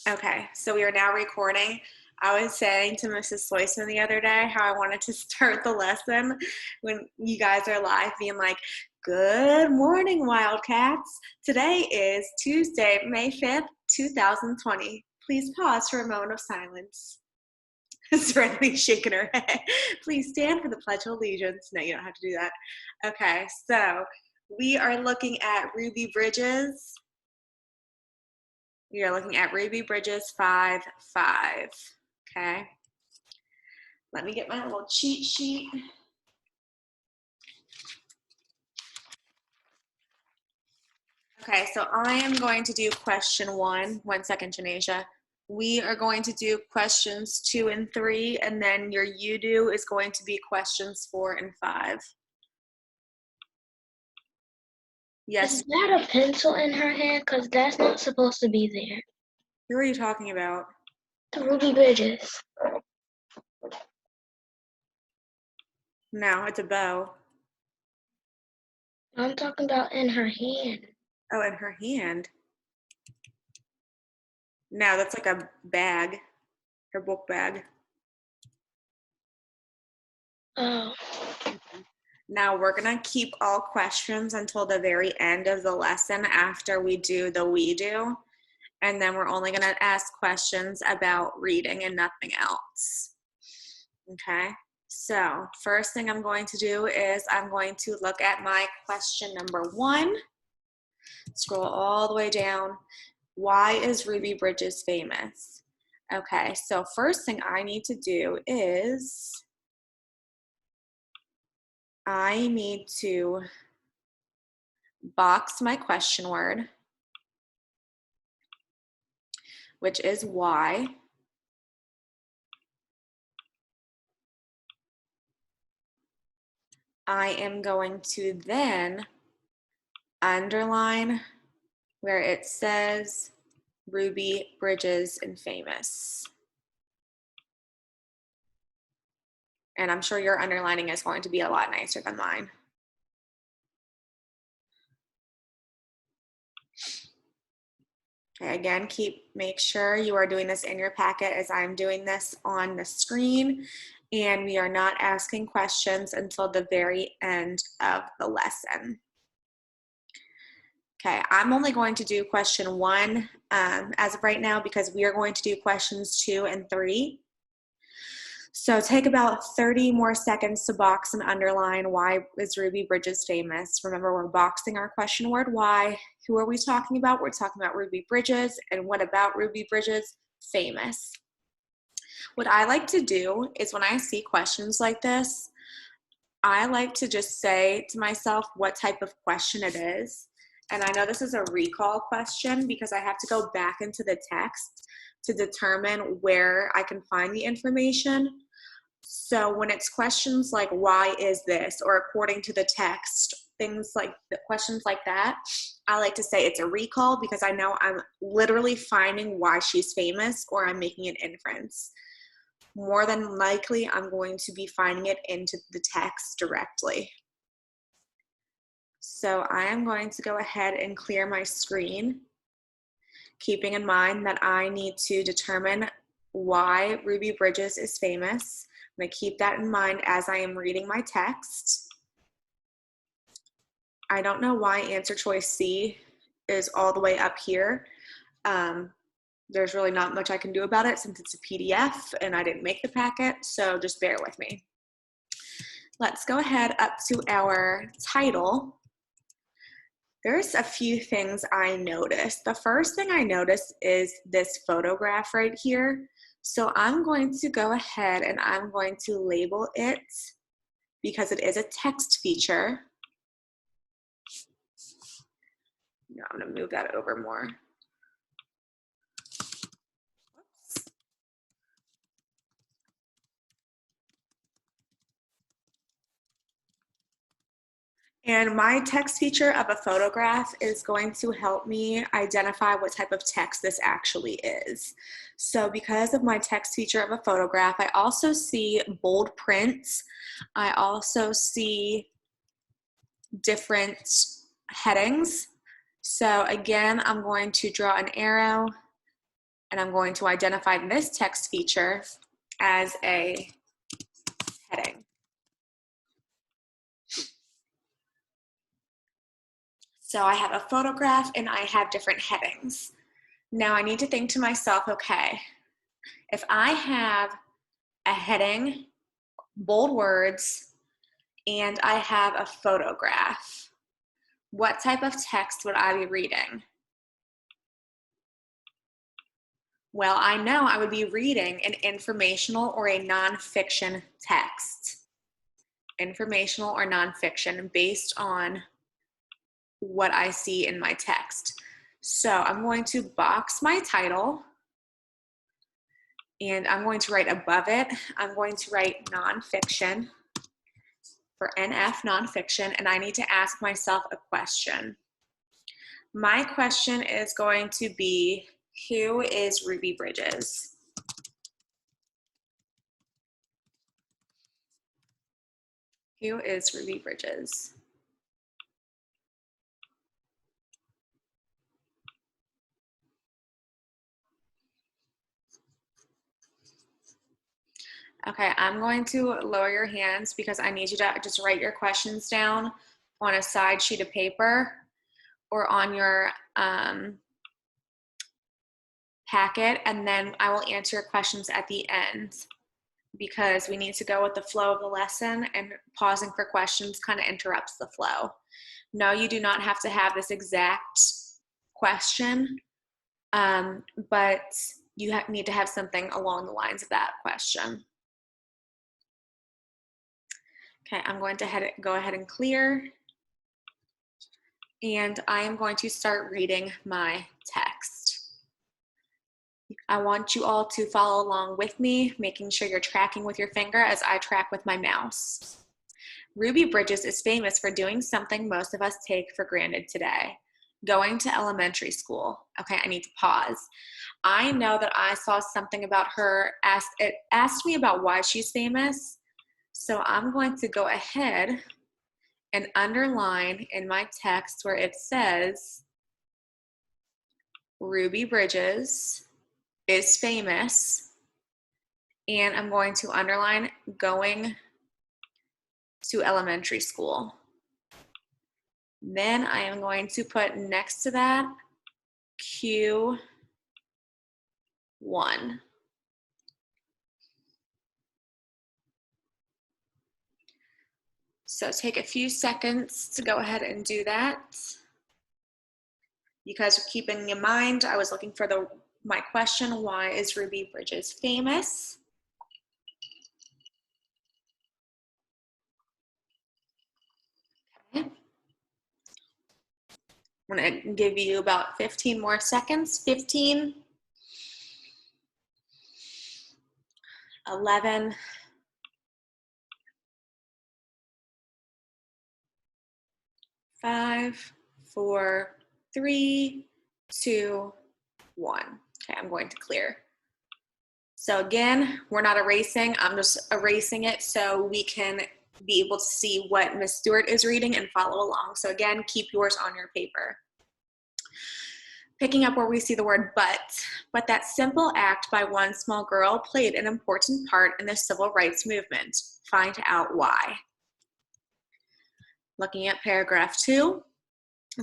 Okay, so we are now recording. I was saying to Mrs. Sloyson the other day how I wanted to start the lesson when you guys are live, being like, "Good morning, Wildcats. Today is Tuesday, May 5th, 2020. Please pause for a moment of silence." Serenely shaking her head. "Please stand for the Pledge of Allegiance." No, you don't have to do that. Okay, so we are looking at Ruby Bridges. We are looking at Ruby Bridges 5-5. Okay. Let me get my little cheat sheet. Okay, so I am going to do question 1. 1 second, Janasia. We are going to do questions 2 and 3, and then your you do is going to be questions 4 and 5. Yes. Is that a pencil in her hand? Because that's not supposed to be there. Who are you talking about? The Ruby Bridges. No, it's a bow. I'm talking about in her hand. Oh, in her hand. No, that's like a bag, her book bag. Oh. Now we're gonna keep all questions until the very end of the lesson after we do the we do. And then we're only gonna ask questions about reading and nothing else. Okay, so first thing I'm going to do is I'm going to look at my question number 1. Scroll all the way down. Why is Ruby Bridges famous? Okay, so first thing I need to do is I need to box my question word, which is why. I am going to then underline where it says Ruby Bridges and famous. And I'm sure your underlining is going to be a lot nicer than mine. Okay, again, make sure you are doing this in your packet as I'm doing this on the screen, and we are not asking questions until the very end of the lesson. Okay, I'm only going to do question 1 as of right now because we are going to do questions 2 and 3. So take about 30 more seconds to box and underline why is Ruby Bridges famous. Remember, we're boxing our question word why. Who are we talking about? We're talking about Ruby Bridges. And what about Ruby Bridges? Famous. What I like to do is when I see questions like this, I like to just say to myself what type of question it is. And I know this is a recall question because I have to go back into the text to determine where I can find the information. So when it's questions like, why is this? Or according to the text, things like questions like that, I like to say it's a recall because I know I'm literally finding why she's famous or I'm making an inference. More than likely, I'm going to be finding it into the text directly. So I am going to go ahead and clear my screen, keeping in mind that I need to determine why Ruby Bridges is famous. I'm going to keep that in mind as I am reading my text. I don't know why answer choice C is all the way up here. There's really not much I can do about it since it's a PDF and I didn't make the packet, so just bear with me. Let's go ahead up to our title. There's a few things I noticed. The first thing I noticed is this photograph right here. So I'm going to go ahead and I'm going to label it because it is a text feature. No, I'm going to move that over more. And my text feature of a photograph is going to help me identify what type of text this actually is. So because of my text feature of a photograph, I also see bold prints. I also see different headings. So again, I'm going to draw an arrow And I'm going to identify this text feature as a heading. So I have a photograph and I have different headings. Now I need to think to myself, okay, if I have a heading, bold words, and I have a photograph, what type of text would I be reading? Well, I know I would be reading an informational or a nonfiction text. Informational or nonfiction based on what I see in my text. So I'm going to box my title and I'm going to write above it, I'm going to write nonfiction for NF, nonfiction, and I need to ask myself a question. My question is going to be, who is Ruby Bridges? Who is Ruby Bridges? Okay, I'm going to lower your hands because I need you to just write your questions down on a side sheet of paper or on your packet, and then I will answer your questions at the end because we need to go with the flow of the lesson, and pausing for questions kind of interrupts the flow. No, you do not have to have this exact question, but you need to have something along the lines of that question. Okay, I'm going to go ahead and clear, and I am going to start reading my text. I want you all to follow along with me, making sure you're tracking with your finger as I track with my mouse. Ruby Bridges is famous for doing something most of us take for granted today: going to elementary school. Okay, I need to pause. I know that I saw something about her, it asked me about why she's famous. So I'm going to go ahead and underline in my text where it says Ruby Bridges is famous, and I'm going to underline going to elementary school. Then I am going to put next to that Q1. So take a few seconds to go ahead and do that. You guys are keeping in mind, I was looking for my question, why is Ruby Bridges famous? Okay. I'm gonna give you about 15 more seconds. 15, 11, 5, 4, 3, 2, 1. Okay, I'm going to clear. So again, we're not erasing, I'm just erasing it so we can be able to see what Miss Stewart is reading and follow along. So again, keep yours on your paper. Picking up where we see the word but that simple act by one small girl played an important part in the civil rights movement. Find out why. Looking at paragraph 2,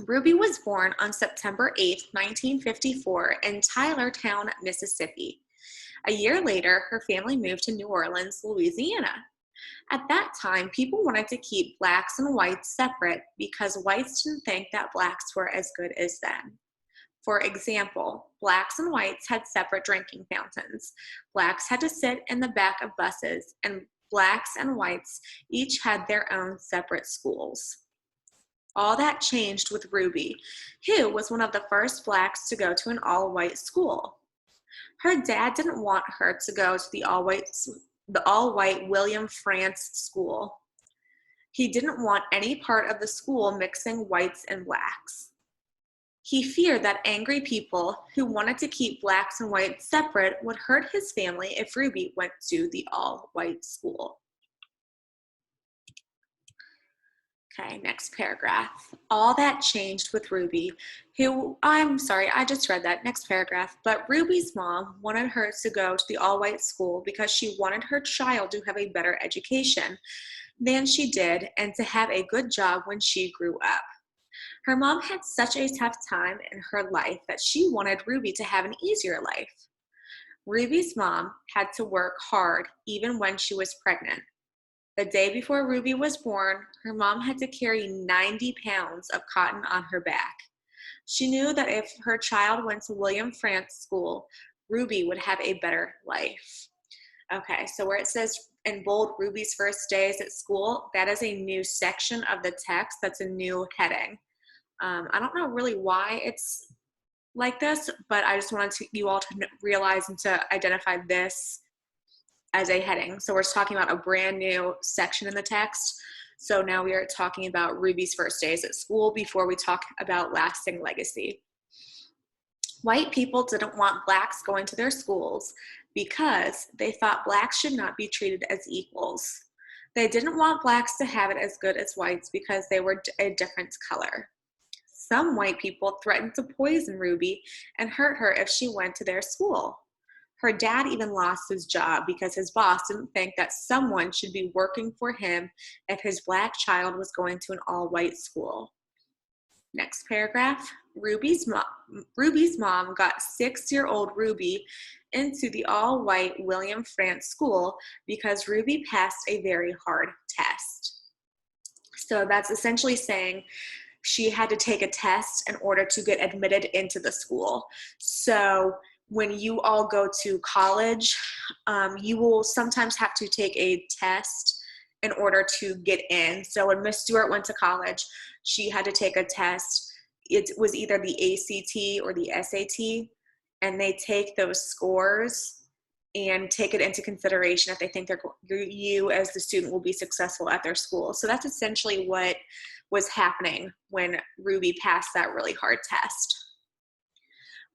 Ruby was born on September 8, 1954 in Tylertown, Mississippi. A year later, her family moved to New Orleans, Louisiana. At that time, people wanted to keep blacks and whites separate because whites didn't think that blacks were as good as them. For example, blacks and whites had separate drinking fountains. Blacks had to sit in the back of buses, and blacks and whites each had their own separate schools. All that changed with Ruby, who was one of the first blacks to go to an all-white school. Her dad didn't want her to go to the all-white William Frantz School. He didn't want any part of the school mixing whites and blacks. He feared that angry people who wanted to keep blacks and whites separate would hurt his family if Ruby went to the all-white school. Okay, next paragraph. All that changed with Ruby, who, I'm sorry, I just read that, next paragraph. But Ruby's mom wanted her to go to the all-white school because she wanted her child to have a better education than she did and to have a good job when she grew up. Her mom had such a tough time in her life that she wanted Ruby to have an easier life. Ruby's mom had to work hard even when she was pregnant. The day before Ruby was born, her mom had to carry 90 pounds of cotton on her back. She knew that if her child went to William Frantz School, Ruby would have a better life. Okay, so where it says in bold, Ruby's first days at school, that is a new section of the text. That's a new heading. I don't know really why it's like this, but I just wanted you all to realize and to identify this as a heading. So we're talking about a brand new section in the text. So now we are talking about Ruby's first days at school before we talk about lasting legacy. White people didn't want blacks going to their schools because they thought blacks should not be treated as equals. They didn't want blacks to have it as good as whites because they were a different color. Some white people threatened to poison Ruby and hurt her if she went to their school. Her dad even lost his job because his boss didn't think that someone should be working for him if his black child was going to an all-white school. Next paragraph. Ruby's mom got 6-year-old Ruby into the all-white William Frantz School because Ruby passed a very hard test. So that's essentially saying she had to take a test in order to get admitted into the school. So when you all go to college, you will sometimes have to take a test in order to get in. So when Miss Stewart went to college, she had to take a test. It was either the ACT or the SAT, and they take those scores and take it into consideration if they think you as the student will be successful at their school. So that's essentially what was happening when Ruby passed that really hard test.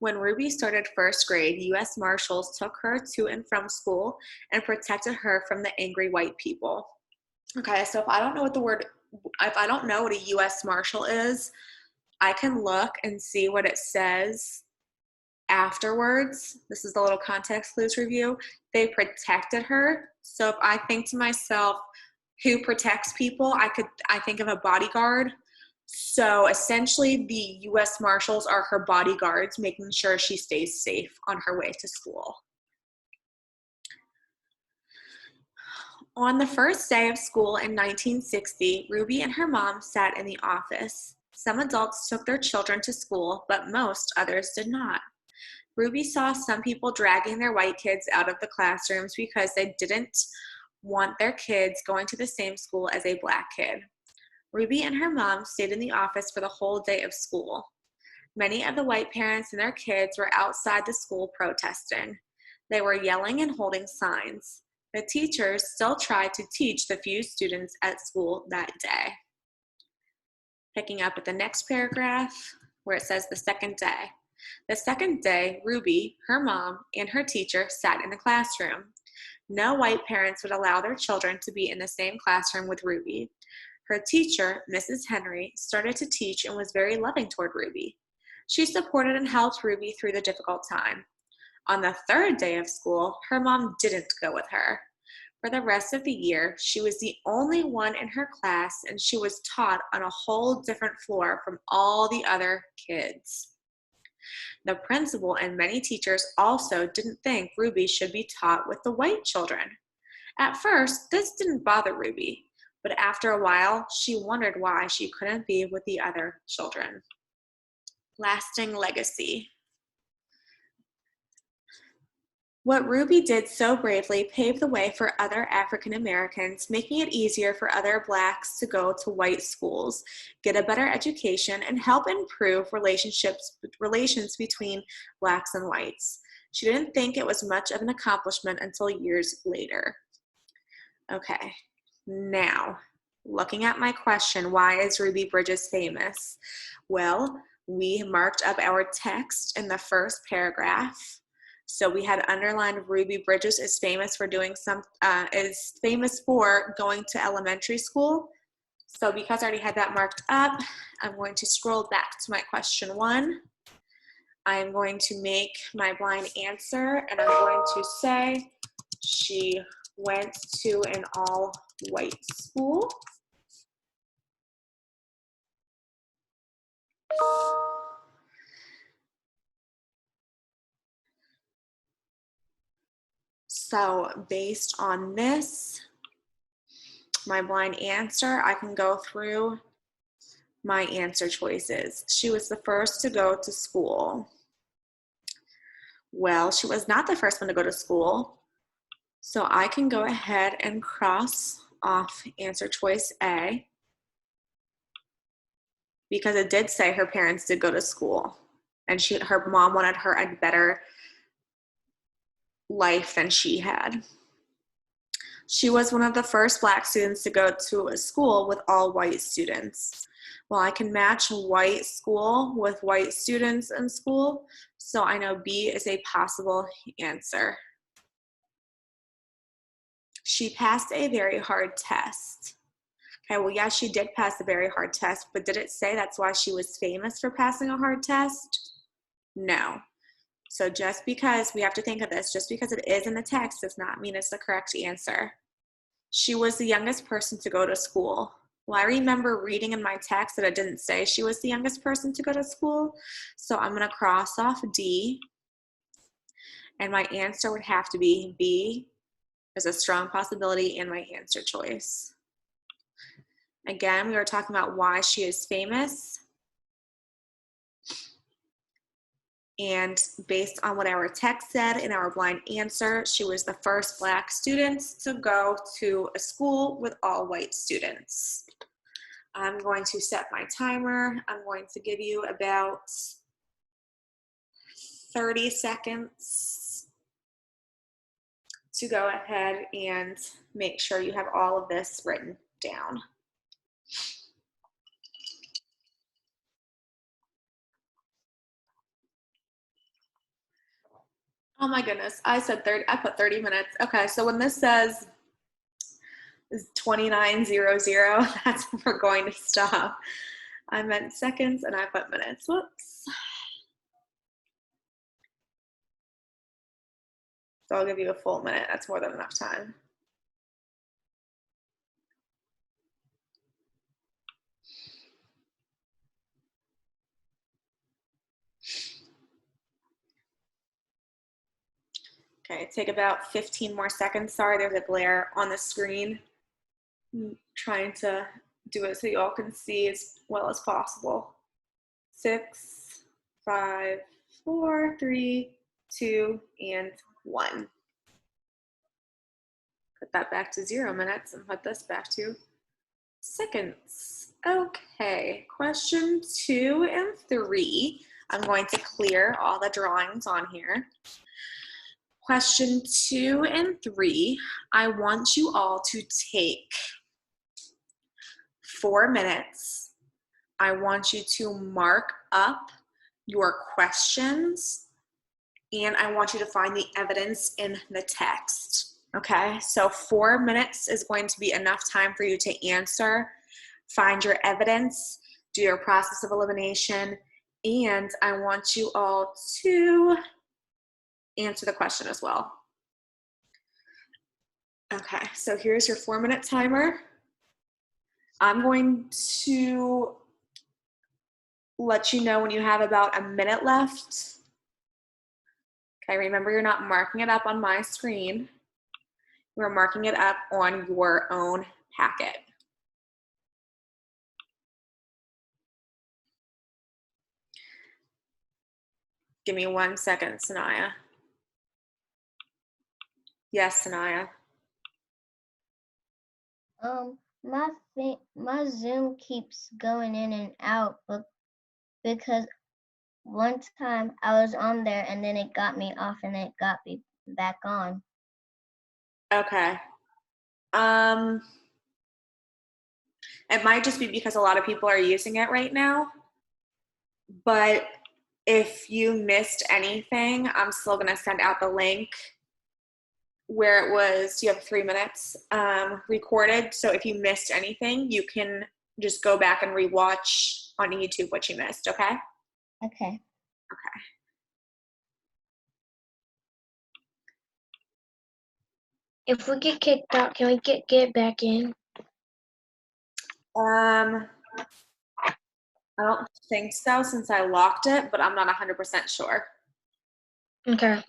When Ruby started first grade, U.S. Marshals took her to and from school and protected her from the angry white people. Okay, so if I don't know what a U.S. Marshal is, I can look and see what it says afterwards. This is the little context clues review. They protected her. So if I think to myself, who protects people, I think of a bodyguard. So essentially the U.S. Marshals are her bodyguards, making sure she stays safe on her way to school. On the first day of school in 1960, Ruby and her mom sat in the office. Some adults took their children to school, but most others did not. Ruby saw some people dragging their white kids out of the classrooms because they didn't want their kids going to the same school as a black kid. Ruby and her mom stayed in the office for the whole day of school. Many of the white parents and their kids were outside the school protesting. They were yelling and holding signs. The teachers still tried to teach the few students at school that day. Picking up at the next paragraph where it says the second day. The second day, Ruby, her mom, and her teacher sat in the classroom. No white parents would allow their children to be in the same classroom with Ruby. Her teacher, Mrs. Henry, started to teach and was very loving toward Ruby. She supported and helped Ruby through the difficult time. On the third day of school, her mom didn't go with her. For the rest of the year, she was the only one in her class, and she was taught on a whole different floor from all the other kids. The principal and many teachers also didn't think Ruby should be taught with the white children. At first, this didn't bother Ruby, but after a while, she wondered why she couldn't be with the other children. Lasting legacy. What Ruby did so bravely paved the way for other African Americans, making it easier for other blacks to go to white schools, get a better education, and help improve relations between blacks and whites. She didn't think it was much of an accomplishment until years later. Okay, now, looking at my question, why is Ruby Bridges famous? Well, we marked up our text in the first paragraph. So we had underlined Ruby Bridges is famous for going to elementary school. So because I already had that marked up, I'm going to scroll back to my question 1. I'm going to make my blind answer, and I'm going to say she went to an all-white school. So based on this, my blind answer, I can go through my answer choices. She was the first to go to school. Well, she was not the first one to go to school. So I can go ahead and cross off answer choice A because it did say her parents did go to school and her mom wanted her a better life than she had. She was one of the first Black students to go to a school with all white students. Well, I can match white school with white students in school, so I know B is a possible answer. She passed a very hard test. Okay, well, yeah, she did pass a very hard test, but did it say that's why she was famous for passing a hard test? No. So just because, we have to think of this, just because it is in the text does not mean it's the correct answer. She was the youngest person to go to school. Well, I remember reading in my text that it didn't say she was the youngest person to go to school, so I'm going to cross off D, and my answer would have to be B. There's a strong possibility in my answer choice. Again, we were talking about why she is famous. And based on what our text said in our blind answer, she was the first Black student to go to a school with all white students. I'm going to set my timer. I'm going to give you about 30 seconds to go ahead and make sure you have all of this written down. Oh my goodness, I put 30 minutes. Okay, so when this says 29:00, that's when we're going to stop. I meant seconds and I put minutes. Whoops. So I'll give you a full minute. That's more than enough time. Okay, take about 15 more seconds. Sorry, there's a glare on the screen. I'm trying to do it so you all can see as well as possible. 6, 5, 4, 3, 2, and 1. Put that back to 0 minutes and put this back to seconds. Okay, question 2 and 3. I'm going to clear all the drawings on here. Question 2 and 3, I want you all to take 4 minutes. I want you to mark up your questions, and I want you to find the evidence in the text. Okay, so 4 minutes is going to be enough time for you to answer, find your evidence, do your process of elimination, and I want you all to answer the question as well. Okay, so here's your 4-minute timer. I'm going to let you know when you have about a minute left. Okay, remember you're not marking it up on my screen. You're marking it up on your own packet. Give me 1 second, Sanaya. Yes, Sanaya. My Zoom keeps going in and out, but because one time I was on there and then it got me off and it got me back on. Okay. It might just be because a lot of people are using it right now, but if you missed anything, I'm still gonna send out the link where it was, you have 3 minutes recorded. So if you missed anything, you can just go back and rewatch on YouTube what you missed, okay? Okay. If we get kicked out, can we get back in? I don't think so since I locked it, but I'm not 100% sure. Okay.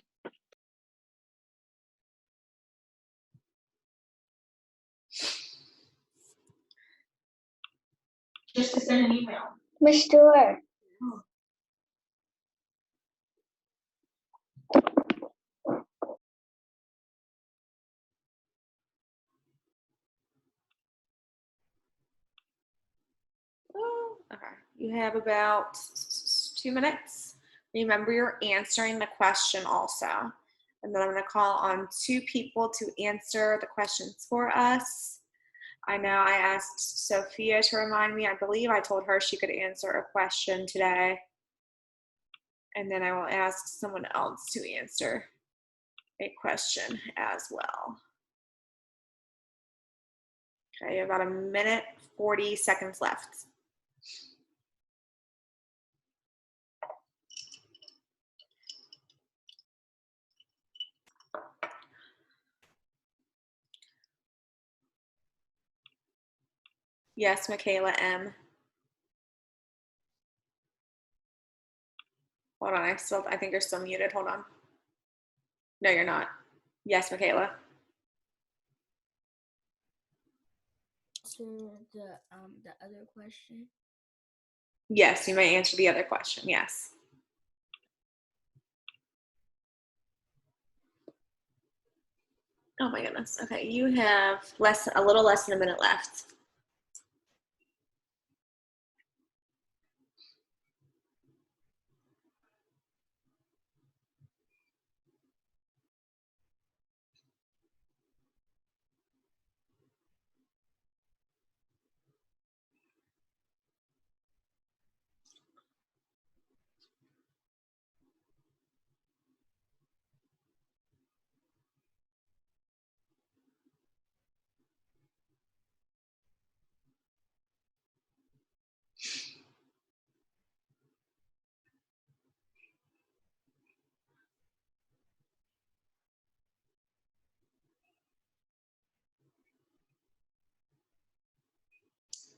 Just to send an email. Miss Stewart. Oh, okay. You have about 2 minutes. Remember, you're answering the question also. And then I'm going to call on 2 people to answer the questions for us. I know I asked Sophia to remind me. I believe I told her she could answer a question today. And then I will ask someone else to answer a question as well. Okay, about 1 minute, 40 seconds left. Yes, Michaela M. Hold on, I think you're still muted. Hold on. No, you're not. Yes, Michaela. So the other question. Yes, you may answer the other question. Yes. Oh my goodness. Okay, you have a little less than 1 minute left.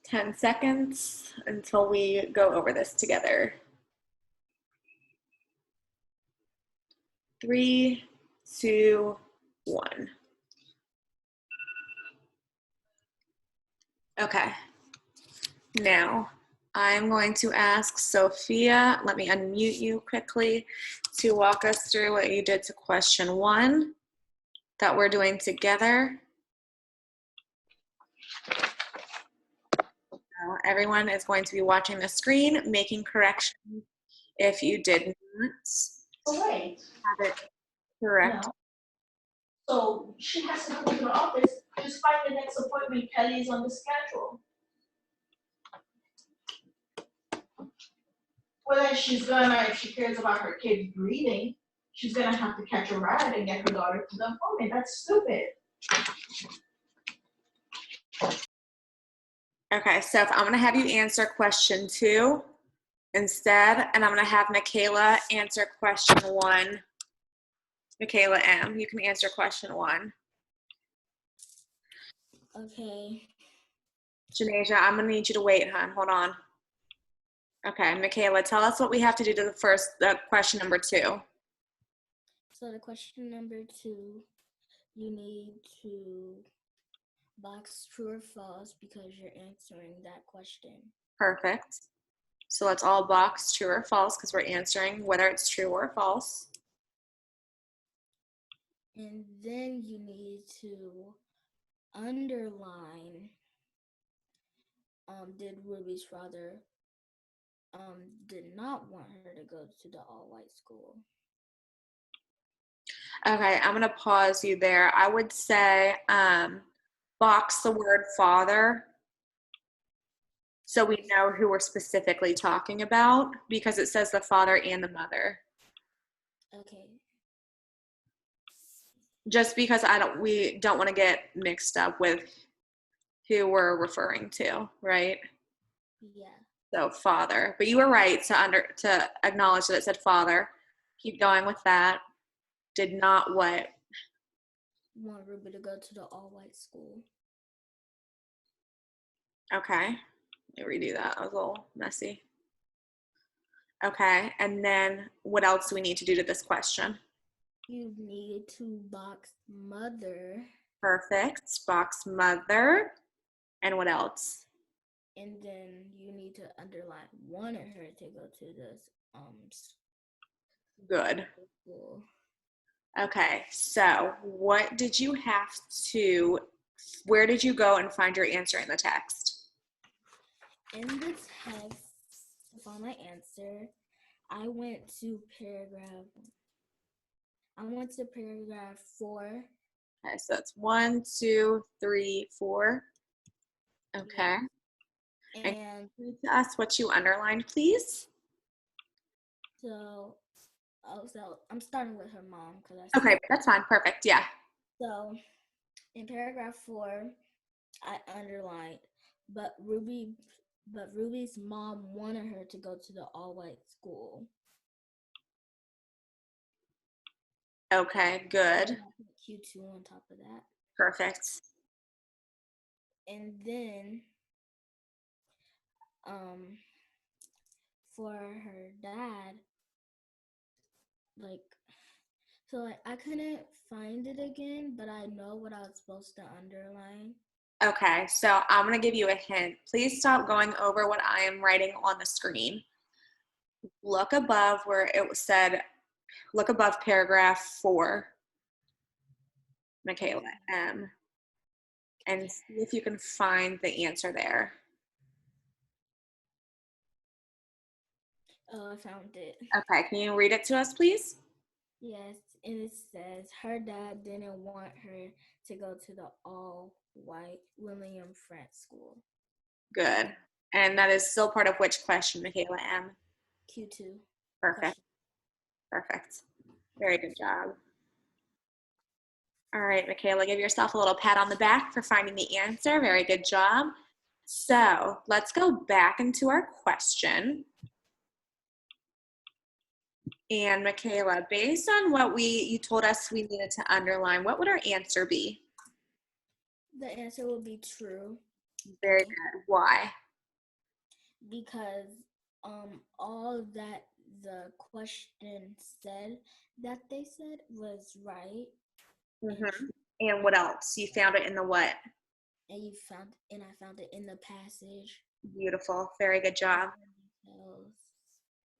Ten seconds until we go over this together. 3, 2, 1. Okay. Now, I'm going to ask Sophia, let me unmute you quickly, to walk us through what you did to question 1 that we're doing together. Now, everyone is going to be watching the screen, making corrections if you did not Oh, wait. have it correct. No. So she has to come to the office, just find the next appointment. Kelly is on the schedule. Well, then she's gonna, if she cares about her kid breathing, she's gonna have to catch a ride and get her daughter to the appointment. That's stupid. Okay, so if I'm going to have you answer question 2 instead, and I'm going to have Michaela answer question 1. Michaela M., you can answer question 1. Okay. Janasia, I'm going to need you to wait, hon. Hold on. Okay, Michaela, tell us what we have to do to the question number 2. So the question number 2, you need to box true or false because you're answering that question. Perfect. So let's all box true or false because we're answering whether it's true or false. And then you need to underline did Ruby's father did not want her to go to the all-white school. Okay, I'm going to pause you there. I would say box the word father so we know who we're specifically talking about because it says the father and the mother. Okay. Just because we don't want to get mixed up with who we're referring to, right? Yeah. So father, but you were right to acknowledge that it said father. Keep going with that. Did not what? Want Ruby to go to the all-white school. Okay. Let me redo that. That was a little messy. Okay. And then what else do we need to do to this question? You need to box mother, Perfect. Box mother. And what else? and then you need to underline wanted her to go to this Good. school. Okay. So what did you have to, where did you go and find your answer in the text? In the text, to find my answer, I went to paragraph 4. Okay. So that's 1, 2, 3, 4. Okay. And And read to us what you underlined, please. so I'm starting with her mom because Okay, that's fine. Perfect. Yeah. So in paragraph 4, I underlined, but Ruby's mom wanted her to go to the all-white school. Okay, good. And I put Q2 on top of that. Perfect. And then for her dad, I couldn't find it again, but I know what I was supposed to underline. Okay, so I'm going to give you a hint. Please stop going over what I am writing on the screen. Look above where it said, look above paragraph 4, Michaela M. And see if you can find the answer there. Oh, I found it. Okay, can you read it to us, please? Yes, and it says her dad didn't want her to go to the all-white William Frantz School. Good. And that is still part of which question, Michaela M? Q2. Perfect. Perfect. Very good job. All right, Michaela, give yourself a little pat on the back for finding the answer. Very good job. So let's go back into our question. And Michaela, based on what you told us we needed to underline, what would our answer be? The answer would be true. Very good. Why? Because all that the question said that they said was right. Mm-hmm. And what else? You found it in the what? And I found it in the passage. Beautiful. Very good job.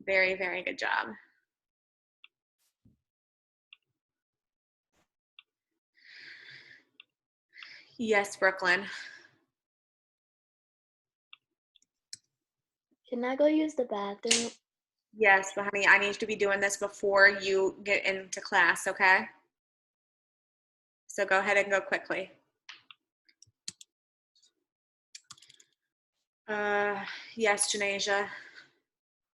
Very, very good job. Yes, Brooklyn. Can I go use the bathroom? Yes, but honey, I need you to be doing this before you get into class, okay? So go ahead and go quickly. Yes, Janasia.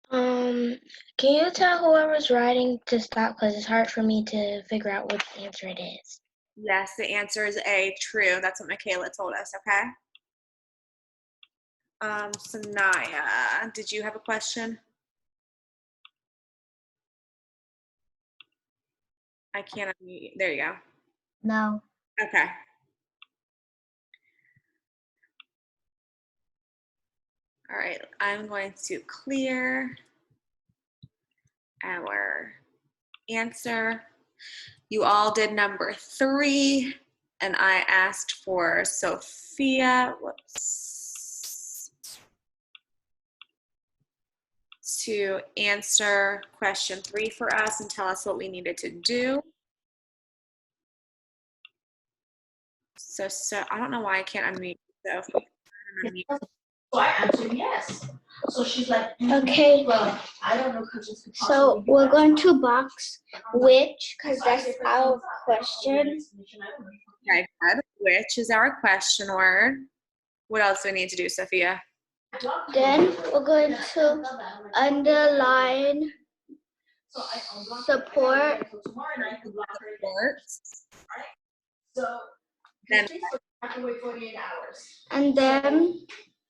Can you tell whoever's writing to stop? Because it's hard for me to figure out which answer it is. Yes, the answer is A, true. That's what Michaela told us, okay? Sanaya, did you have a question? I can't unmute. There you go. No. Okay. All right, I'm going to clear our answer. You all did number 3, and I asked for Sophia, to answer question 3 for us and tell us what we needed to do. So I don't know why I can't unmute Sophie. So I answered yes. So she's like, Okay. well, I don't know, because it's So we're going to box which, because that's our question. Okay, good. Which is our question word. What else do we need to do, Sophia? Then we're going to underline support. Support. So Then I have to wait 48 hours. And then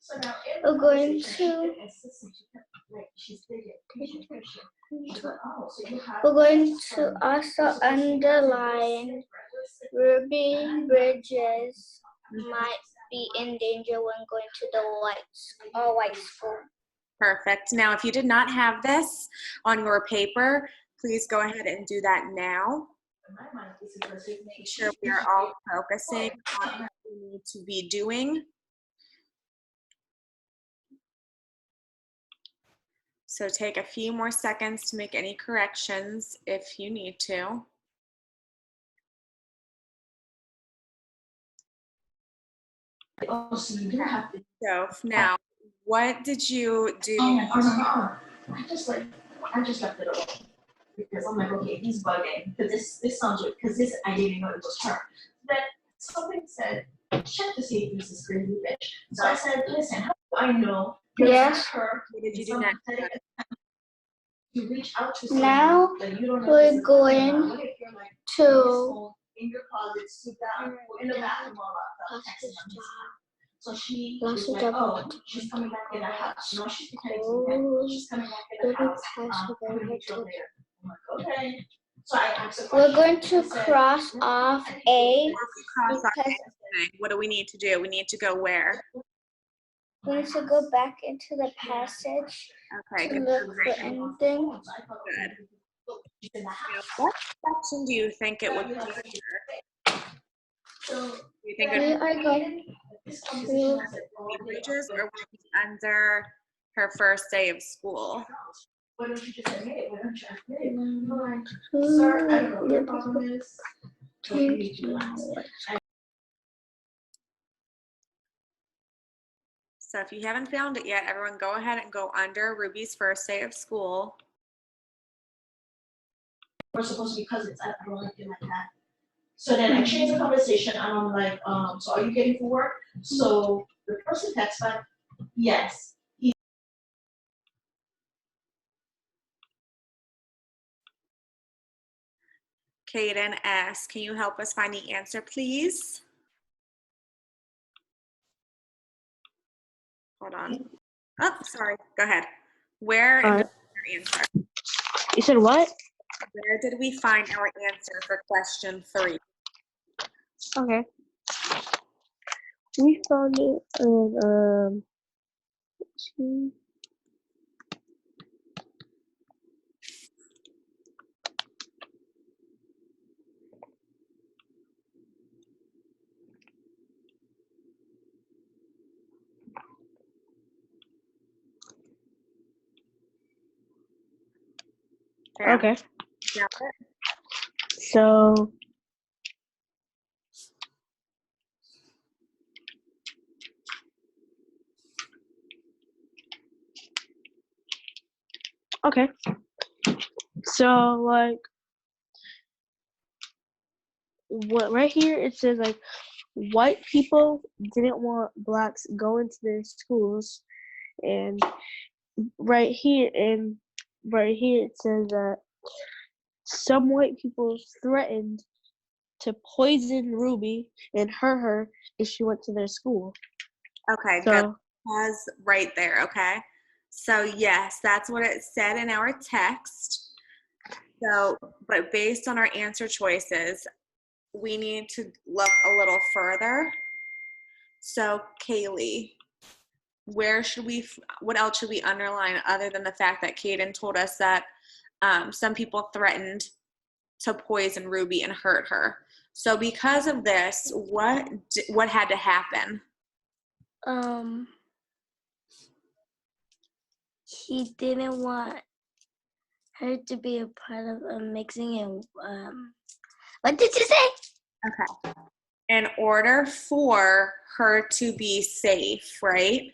So now in We're the going conversation, she to- kept insisting, she kept, like, she's digging, Christian. She's like, oh, so you have. We're going this to from- also you're supposed to have underline this sick, Ruby Bridges might be in danger when going to the all-white school. Perfect. Now, if you did not have this on your paper, please go ahead and do that now. in my mind, this is a resignation. Make sure we are all focusing on what we need to be doing. So take a few more seconds to make any corrections if you need to. Oh, so you do have to. So now, what did you do? I just left it alone. Because I'm like, okay, he's bugging, because this sounds weird, because this, I didn't know it was her. Then something said, check to see if this is crazy bitch. So I said, listen, how do I know? it's Yes. not her? What did you It's do some next? pathetic attempt to reach out to Now someone that you don't know we're this is going about. What if you're like, to in your phone, in your closet, sit down, or in the bathroom while I'm texting on his phone. So she was like, oh, she's coming back in the house. No, she's pretending to be pregnant. She's coming back in the house. I'm gonna meet you later. I'm like, okay. So I asked a We're question. going to I said, cross off A Cross off because anything. What do we need to do? We need to go where? we need to go back into the passage Okay, to good. look for anything. She's in the house. What section do you think it would be under? So Do you think it We would are going this to conversation, I said, be Bridges or would it be under her first day of school? why don't you just admit it? Why don't you admit it? I'm like, sir, I don't know what your problem is. But you need to relax. So if you haven't found it yet, everyone go ahead and go under Ruby's first day of school. We're supposed to be cousins. I don't like it like that. So then I changed the conversation and I'm like, so are you getting for work? So the person texts back, yes. Kaden S., can you help us find the answer, please? Hold on. Oh, sorry. Go ahead. Where is our answer? You said what? Where did we find our answer for question 3? Okay. We found it in two. Okay. Yeah. So okay. So like what right here it says like white people didn't want blacks going to their schools, and right here it says that some white people threatened to poison Ruby and hurt her if she went to their school. Okay, So good. Pause right there, okay? So yes, that's what it said in our text. So, but based on our answer choices, we need to look a little further. So Kaylee, what else should we underline other than the fact that Kaden told us that some people threatened to poison Ruby and hurt her? So because of this, what had to happen? He didn't want her to be a part of mixing and what did you say? Okay. In order for her to be safe, right?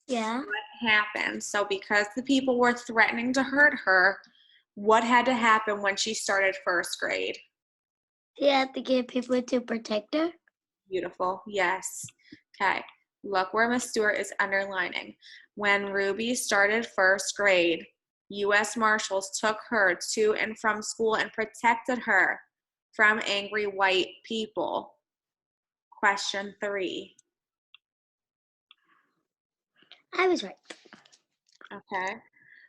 Yeah. What happened? So because the people were threatening to hurt her, what had to happen when she started first grade? He had to get people to protect her. Beautiful. Yes. Okay. Look where Miss Stewart is underlining. When Ruby started first grade, U.S. Marshals took her to and from school and protected her from angry white people. Question 3. I was right. Okay.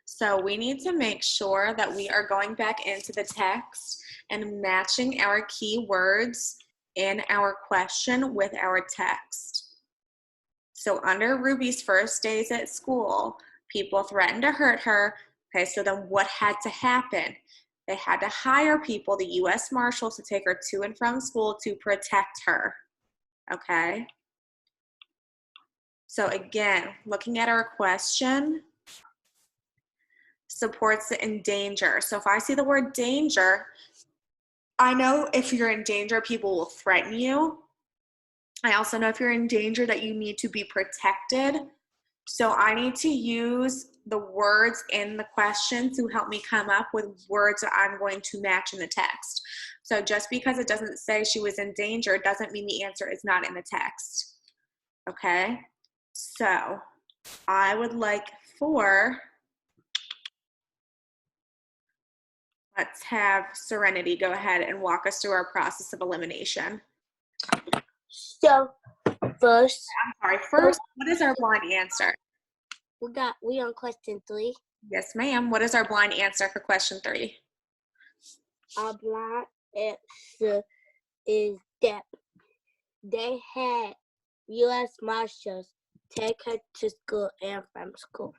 So we need to make sure that we are going back into the text and matching our keywords in our question with our text. So under Ruby's first days at school, people threatened to hurt her. Okay, so then what had to happen? They had to hire people, the U.S. Marshals, to take her to and from school to protect her. Okay. So again, looking at our question, supports the in danger. So if I see the word danger, I know if you're in danger, people will threaten you. I also know if you're in danger that you need to be protected. So I need to use the words in the question to help me come up with words that I'm going to match in the text. So just because it doesn't say she was in danger doesn't mean the answer is not in the text. Okay? So I would like for, let's have Serenity go ahead and walk us through our process of elimination. So first, All right, first, what is our blind answer? we on question 3. Yes, ma'am. What is our blind answer for question 3? Our blind answer is that they had U.S. Marshals take her to school and from school.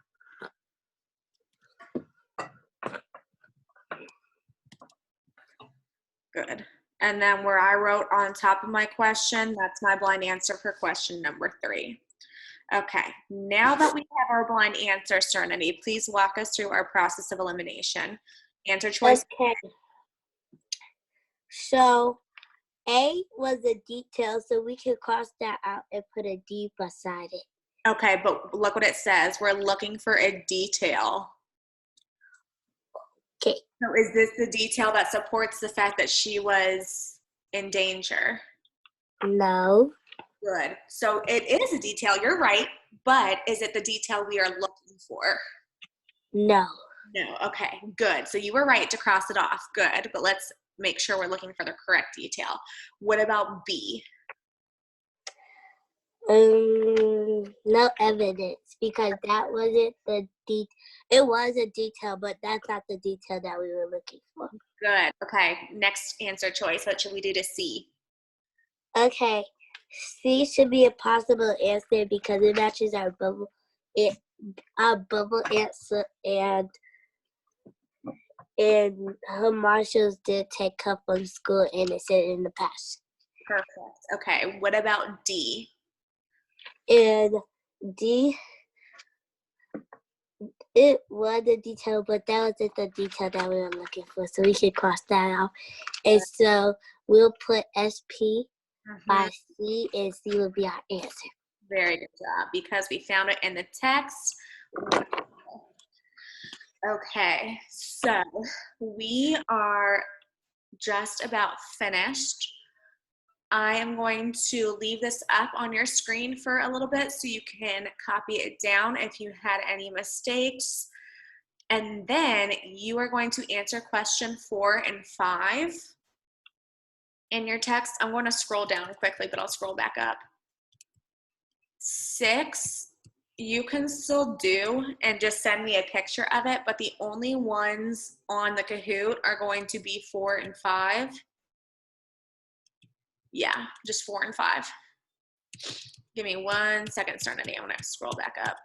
Good. And then where I wrote on top of my question, that's my blind answer for question number 3. Okay, now that we have our blind answer, Serenity, please walk us through our process of elimination. Answer choice. Okay. So A was a detail, so we can cross that out and put a D beside it. Okay, but look what it says. We're looking for a detail. Okay. So is this the detail that supports the fact that she was in danger? No. Good. So it is a detail, you're right, but is it the detail we are looking for? No. No, okay, good. So you were right to cross it off, good, but let's make sure we're looking for the correct detail. What about B? No evidence because that wasn't it was a detail, but that's not the detail that we were looking for. Good, okay, next answer choice. What should we do to C? Okay, C should be a possible answer because it matches our bubble answer, and her marshals did take her from school and it said in the past. Perfect. Okay, what about D? And D, it was a detail, but that wasn't the detail that we were looking for, so we should cross that out. And so we'll put SP by C, and C will be our answer. Very good job, because we found it in the text. Okay, so we are just about finished. I am going to leave this up on your screen for a little bit so you can copy it down if you had any mistakes. And then you are going to answer question 4 and 5 in your text. I'm going to scroll down quickly, but I'll scroll back up. 6, you can still do and just send me a picture of it, but the only ones on the Kahoot are going to be 4 and 5. Yeah, just 4 and 5. Give me 1 second, Serenity. I'm going to scroll back up.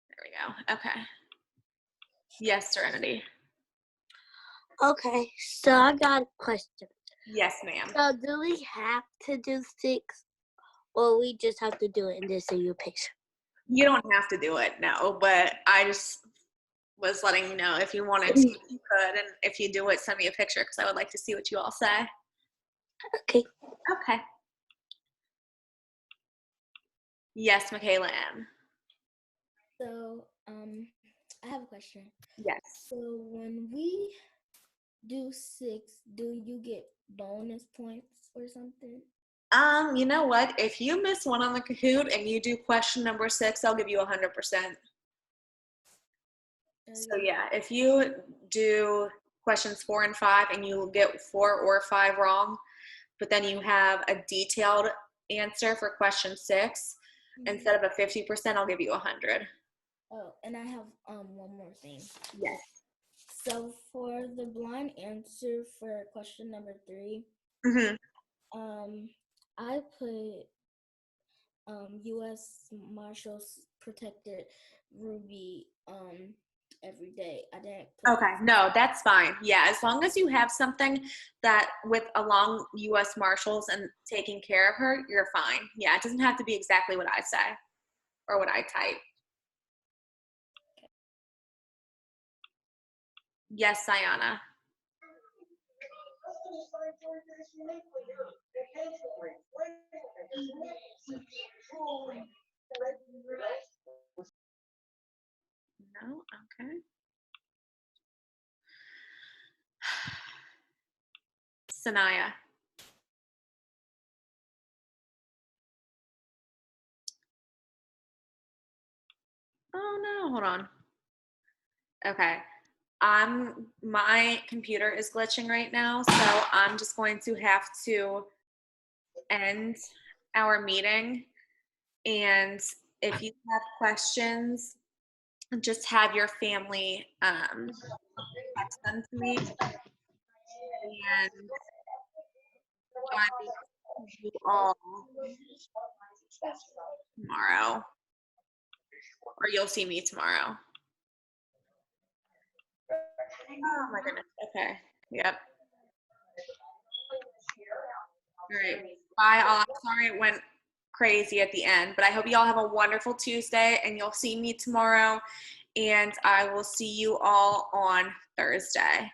There we go. Okay. Yes, Serenity. Okay, so I got a question. Yes, ma'am. So do we have to do 6, or we just have to do it and just send you a picture? You don't have to do it, no, but I just was letting you know if you wanted to, you could, and if you do it, send me a picture because I would like to see what you all say. Okay. Okay. Yes, Michaela M. So, I have a question. Yes. So when we do 6, do you get bonus points or something? You know what? If you miss one on the Kahoot and you do question number 6, I'll give you 100%. So yeah, if you do questions 4 and 5 and you get 4 or 5 wrong, but then you have a detailed answer for question 6, instead of a 50%, I'll give you 100. Oh, and I have one more thing. Yes. So for the blind answer for question number 3, I put U.S. Marshals protected Ruby every day. I didn't put Okay, no, that's fine. Yeah, as long as you have something that with along U.S. Marshals and taking care of her, you're fine. Yeah, it doesn't have to be exactly what I say or what I type. Yes, Sayana. No, okay. Sanaya. Oh no, hold on. Okay. My computer is glitching right now, so I'm just going to have to end our meeting. And if you have questions, just have your family text them to me, and I will see you all tomorrow, or you'll see me tomorrow. Oh my goodness. Okay. Yep. All right. Bye all. I'm sorry it went crazy at the end, but I hope you all have a wonderful Tuesday, and you'll see me tomorrow, and I will see you all on Thursday.